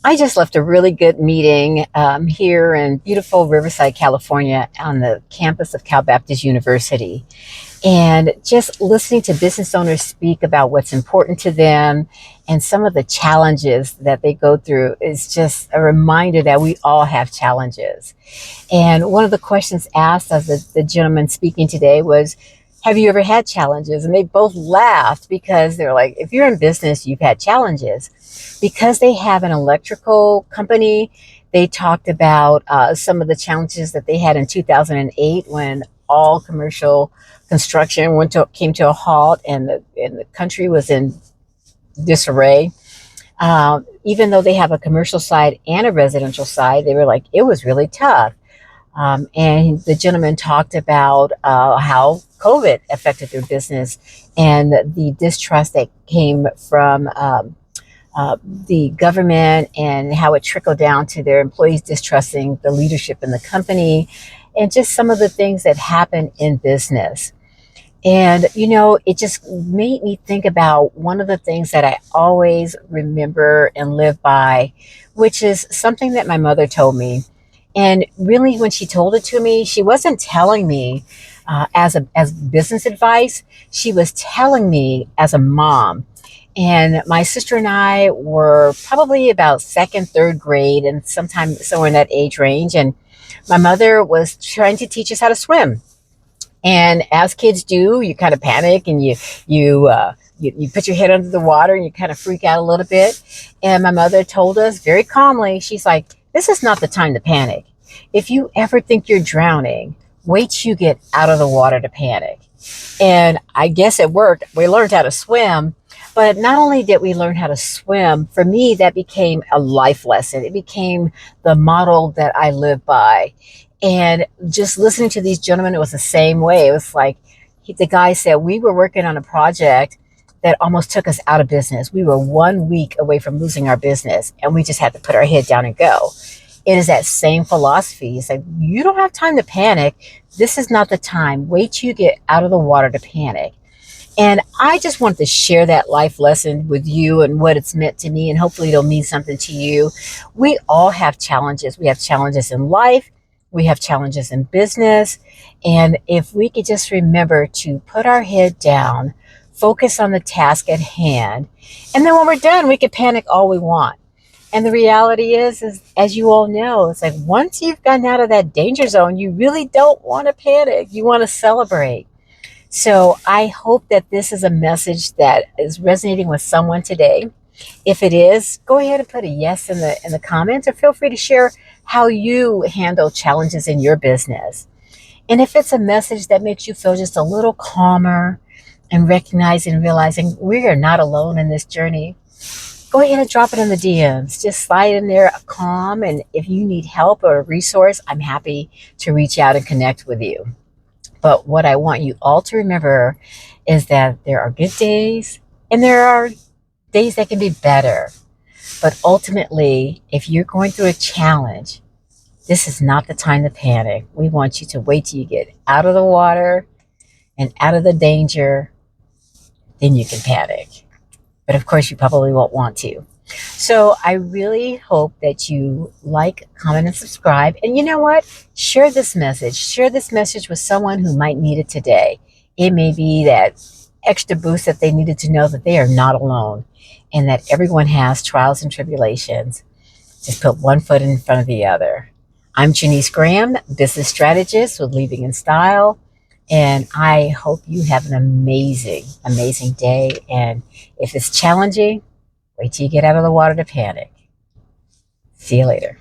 I just left a really good meeting here in beautiful Riverside, California, on the campus of Cal Baptist University. And just listening to business owners speak about what's important to them and some of the challenges that they go through is just a reminder that we all have challenges. And one of the questions asked of the gentleman speaking today was, have you ever had challenges? And they both laughed because they're like, if you're in business, you've had challenges. Because they have an electrical company, they talked about some of the challenges that they had in 2008 when all commercial construction came to a halt and the country was in disarray. Even though they have a commercial side and a residential side, they were like, it was really tough. And the gentleman talked about how COVID affected their business and the distrust that came from the government and how it trickled down to their employees distrusting the leadership in the company and just some of the things that happen in business. And, it just made me think about one of the things that I always remember and live by, which is something that my mother told me. And really, when she told it to me, she wasn't telling me as business advice. She was telling me as a mom. And my sister and I were probably about second, third grade, and sometime somewhere in that age range. And my mother was trying to teach us how to swim. And as kids do, you kind of panic and you put your head under the water and you kind of freak out a little bit. And my mother told us very calmly, she's like, this is not the time to panic. If you ever think you're drowning, wait till you get out of the water to panic. And I guess it worked. We learned how to swim. But not only did we learn how to swim, for me, that became a life lesson. It became the model that I live by. And just listening to these gentlemen, it was the same way. It was like the guy said, we were working on a project that almost took us out of business. We were 1 week away from losing our business, and we just had to put our head down and go. It is that same philosophy. It's like, you don't have time to panic. This is not the time. Wait till you get out of the water to panic. And I just wanted to share that life lesson with you and what it's meant to me, and hopefully it'll mean something to you. We all have challenges. We have challenges in life. We have challenges in business. And if we could just remember to put our head down, focus on the task at hand, and then when we're done, we can panic all we want. And the reality is, as you all know, it's like once you've gotten out of that danger zone, you really don't want to panic. You want to celebrate. So I hope that this is a message that is resonating with someone today. If it is, go ahead and put a yes in the comments, or feel free to share how you handle challenges in your business. And if it's a message that makes you feel just a little calmer and recognizing and realizing we are not alone in this journey, go ahead and drop it in the DMs. Just slide in there calm. And if you need help or a resource, I'm happy to reach out and connect with you. But what I want you all to remember is that there are good days and there are days that can be better. But ultimately, if you're going through a challenge, this is not the time to panic. We want you to wait till you get out of the water and out of the danger, then you can panic. But of course, you probably won't want to. So I really hope that you like, comment, and subscribe. And you know what? Share this message. Share this message with someone who might need it today. It may be that extra boost that they needed to know that they are not alone and that everyone has trials and tribulations. Just put one foot in front of the other. I'm Janise Graham, business strategist with Leading in Style. And I hope you have an amazing, amazing day. And if it's challenging, wait till you get out of the water to panic. See you later.